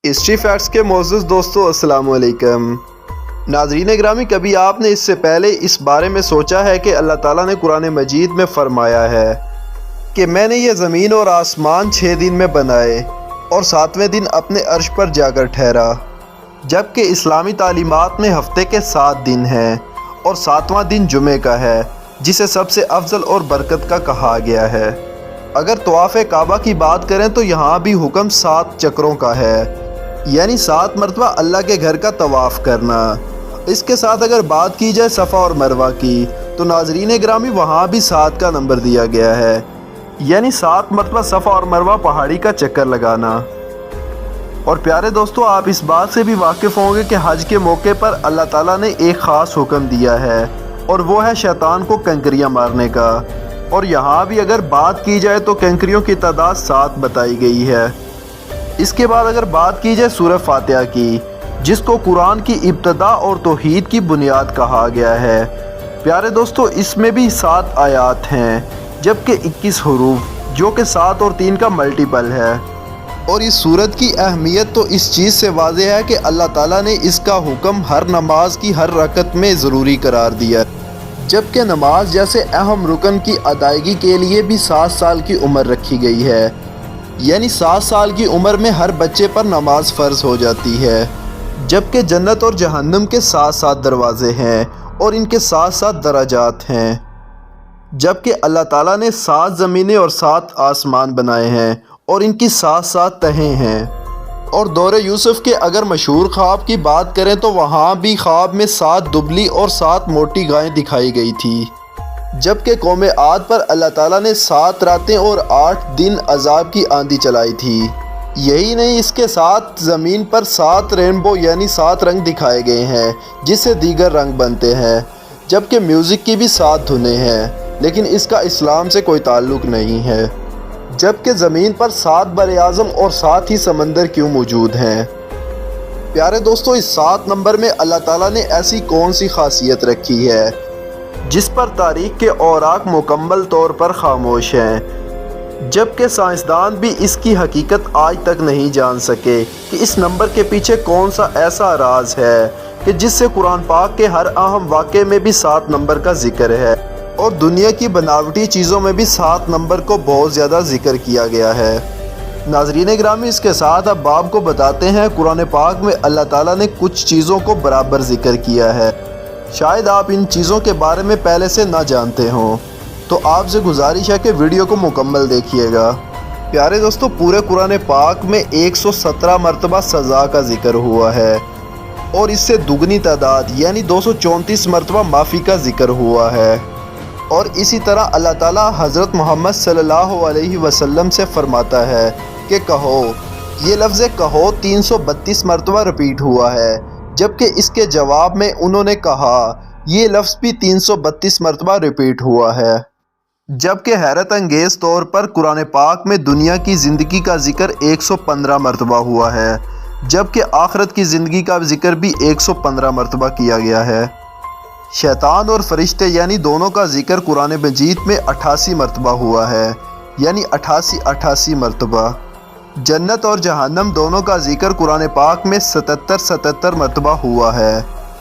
History facts کے معزز دوستو السلام علیکم۔ ناظرین گرامی، کبھی آپ نے اس سے پہلے اس بارے میں سوچا ہے کہ اللہ تعالیٰ نے قرآن مجید میں فرمایا ہے کہ میں نے یہ زمین اور آسمان 6 دن میں بنائے اور 7ویں دن اپنے عرش پر جا کر ٹھہرا، جبکہ اسلامی تعلیمات میں ہفتے کے 7 دن ہیں اور 7واں دن جمعے کا ہے، جسے سب سے افضل اور برکت کا کہا گیا ہے۔ اگر طواف کعبہ کی بات کریں تو یہاں بھی حکم 7 چکروں کا ہے، یعنی 7 مرتبہ اللہ کے گھر کا طواف کرنا۔ اس کے ساتھ اگر بات کی جائے صفا اور مروہ کی تو ناظرین گرامی وہاں بھی 7 کا نمبر دیا گیا ہے، یعنی 7 مرتبہ صفا اور مروہ پہاڑی کا چکر لگانا۔ اور پیارے دوستو، آپ اس بات سے بھی واقف ہوں گے کہ حج کے موقع پر اللہ تعالیٰ نے ایک خاص حکم دیا ہے، اور وہ ہے شیطان کو کنکریاں مارنے کا۔ اور یہاں بھی اگر بات کی جائے تو کنکریوں کی تعداد 7 بتائی گئی ہے۔ اس کے بعد اگر بات کی جائے سورہ فاتحہ کی، جس کو قرآن کی ابتدا اور توحید کی بنیاد کہا گیا ہے، پیارے دوستو اس میں بھی 7 آیات ہیں، جبکہ 21 حروف، جو کہ 7 اور 3 کا ملٹیپل ہے۔ اور اس سورت کی اہمیت تو اس چیز سے واضح ہے کہ اللہ تعالیٰ نے اس کا حکم ہر نماز کی ہر رکعت میں ضروری قرار دیا، جبکہ نماز جیسے اہم رکن کی ادائیگی کے لیے بھی 7 سال کی عمر رکھی گئی ہے، یعنی 7 سال کی عمر میں ہر بچے پر نماز فرض ہو جاتی ہے۔ جبکہ جنت اور جہنم کے 7 دروازے ہیں اور ان کے 7 درجات ہیں، جبکہ اللہ تعالیٰ نے 7 زمینیں اور 7 آسمان بنائے ہیں اور ان کی 7 تہیں ہیں۔ اور دور یوسف کے اگر مشہور خواب کی بات کریں تو وہاں بھی خواب میں 7 دبلی اور 7 موٹی گائیں دکھائی گئی تھی، جبکہ قوم عاد پر اللہ تعالیٰ نے 7 راتیں اور 8 دن عذاب کی آندھی چلائی تھی۔ یہی نہیں، اس کے ساتھ زمین پر 7 رینبو یعنی 7 رنگ دکھائے گئے ہیں، جس سے دیگر رنگ بنتے ہیں، جبکہ میوزک کی بھی 7 دھنیں ہیں، لیکن اس کا اسلام سے کوئی تعلق نہیں ہے۔ جبکہ زمین پر 7 براعظم اور 7 ہی سمندر کیوں موجود ہیں؟ پیارے دوستو، اس 7 نمبر میں اللہ تعالیٰ نے ایسی کون سی خاصیت رکھی ہے جس پر تاریخ کے اوراق مکمل طور پر خاموش ہیں، جبکہ سائنسدان بھی اس کی حقیقت آج تک نہیں جان سکے کہ اس نمبر کے پیچھے کون سا ایسا راز ہے کہ جس سے قرآن پاک کے ہر اہم واقعے میں بھی 7 نمبر کا ذکر ہے، اور دنیا کی بناوٹی چیزوں میں بھی 7 نمبر کو بہت زیادہ ذکر کیا گیا ہے۔ ناظرین گرامی، اس کے ساتھ اب آپ کو بتاتے ہیں قرآن پاک میں اللہ تعالیٰ نے کچھ چیزوں کو برابر ذکر کیا ہے، شاید آپ ان چیزوں کے بارے میں پہلے سے نہ جانتے ہوں، تو آپ سے گزارش ہے کہ ویڈیو کو مکمل دیکھیے گا۔ پیارے دوستو، پورے قرآن پاک میں 117 مرتبہ سزا کا ذکر ہوا ہے، اور اس سے دگنی تعداد یعنی 234 مرتبہ معافی کا ذکر ہوا ہے۔ اور اسی طرح اللہ تعالیٰ حضرت محمد صلی اللہ علیہ وسلم سے فرماتا ہے کہ کہو، یہ لفظ کہو 332 مرتبہ رپیٹ ہوا ہے، جبکہ اس کے جواب میں انہوں نے کہا یہ لفظ بھی 332 مرتبہ رپیٹ ہوا ہے۔ جبکہ حیرت انگیز طور پر قرآن پاک میں دنیا کی زندگی کا ذکر 115 مرتبہ ہوا ہے، جبکہ آخرت کی زندگی کا ذکر بھی 115 مرتبہ کیا گیا ہے۔ شیطان اور فرشتے یعنی دونوں کا ذکر قرآن مجید میں 88 مرتبہ ہوا ہے، یعنی 88 مرتبہ۔ جنت اور جہنم دونوں کا ذکر قرآن پاک میں 77 مرتبہ ہوا ہے،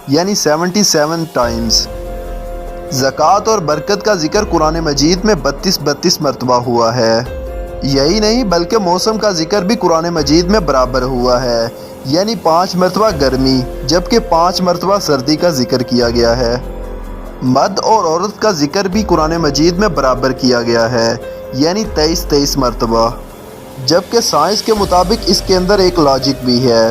یعنی 77 ٹائمز۔ زکوٰۃ اور برکت کا ذکر قرآن مجید میں 32 مرتبہ ہوا ہے۔ یہی نہیں بلکہ موسم کا ذکر بھی قرآن مجید میں برابر ہوا ہے، یعنی 5 مرتبہ گرمی، جبکہ 5 مرتبہ سردی کا ذکر کیا گیا ہے۔ مرد اور عورت کا ذکر بھی قرآن مجید میں برابر کیا گیا ہے، یعنی 23 مرتبہ۔ جبکہ سائنس کے مطابق اس کے اندر ایک لاجک بھی ہے۔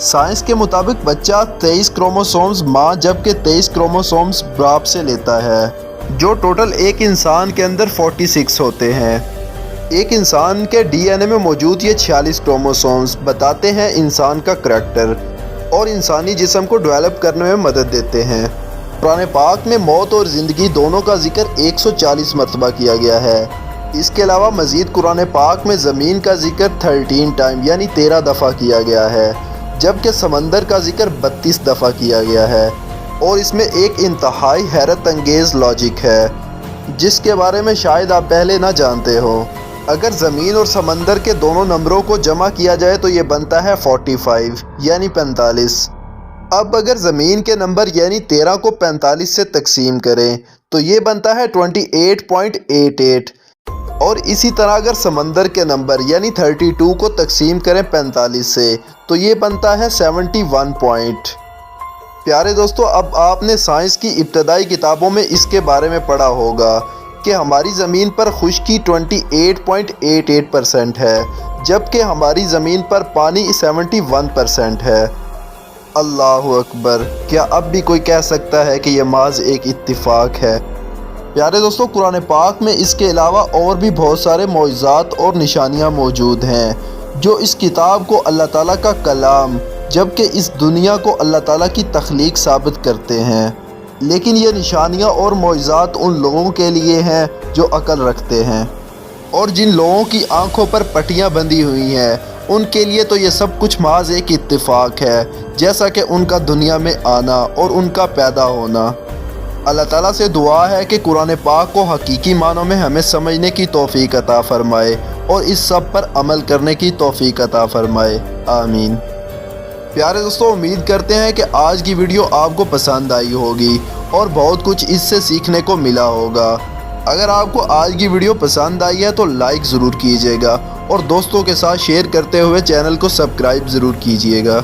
سائنس کے مطابق بچہ 23 کروموسومز ماں جبکہ 23 کروموسومز باپ سے لیتا ہے، جو ٹوٹل ایک انسان کے اندر 46 ہوتے ہیں۔ ایک انسان کے ڈی این اے میں موجود یہ 46 کروموسومز بتاتے ہیں انسان کا کریکٹر اور انسانی جسم کو ڈیولپ کرنے میں مدد دیتے ہیں۔ قرآن پاک میں موت اور زندگی دونوں کا ذکر 140 مرتبہ کیا گیا ہے۔ اس کے علاوہ مزید قرآن پاک میں زمین کا ذکر 13 ٹائم یعنی 13 دفعہ کیا گیا ہے، جبکہ سمندر کا ذکر 32 دفعہ کیا گیا ہے۔ اور اس میں ایک انتہائی حیرت انگیز لاجک ہے، جس کے بارے میں شاید آپ پہلے نہ جانتے ہو۔ اگر زمین اور سمندر کے دونوں نمبروں کو جمع کیا جائے تو یہ بنتا ہے 45 یعنی 45۔ اب اگر زمین کے نمبر یعنی 13 کو 45 سے تقسیم کریں تو یہ بنتا ہے 28.88، اور اسی طرح اگر سمندر کے نمبر یعنی 32 کو تقسیم کریں 45 سے تو یہ بنتا ہے 71 پوائنٹ۔ پیارے دوستو، اب آپ نے سائنس کی ابتدائی کتابوں میں اس کے بارے میں پڑھا ہوگا کہ ہماری زمین پر خشکی 28.88% ہے، جبکہ ہماری زمین پر پانی 71% ہے۔ اللہ اکبر! کیا اب بھی کوئی کہہ سکتا ہے کہ یہ محض ایک اتفاق ہے؟ پیارے دوستو، قرآن پاک میں اس کے علاوہ اور بھی بہت سارے معجزات اور نشانیاں موجود ہیں جو اس کتاب کو اللہ تعالیٰ کا کلام جبکہ اس دنیا کو اللہ تعالیٰ کی تخلیق ثابت کرتے ہیں، لیکن یہ نشانیاں اور معجزات ان لوگوں کے لیے ہیں جو عقل رکھتے ہیں، اور جن لوگوں کی آنکھوں پر پٹیاں بندھی ہوئی ہیں ان کے لیے تو یہ سب کچھ محض ایک اتفاق ہے، جیسا کہ ان کا دنیا میں آنا اور ان کا پیدا ہونا۔ اللہ تعالیٰ سے دعا ہے کہ قرآن پاک کو حقیقی معنوں میں ہمیں سمجھنے کی توفیق عطا فرمائے اور اس سب پر عمل کرنے کی توفیق عطا فرمائے، آمین۔ پیارے دوستو، امید کرتے ہیں کہ آج کی ویڈیو آپ کو پسند آئی ہوگی اور بہت کچھ اس سے سیکھنے کو ملا ہوگا۔ اگر آپ کو آج کی ویڈیو پسند آئی ہے تو لائک ضرور کیجیے گا اور دوستوں کے ساتھ شیئر کرتے ہوئے چینل کو سبسکرائب ضرور کیجیے گا۔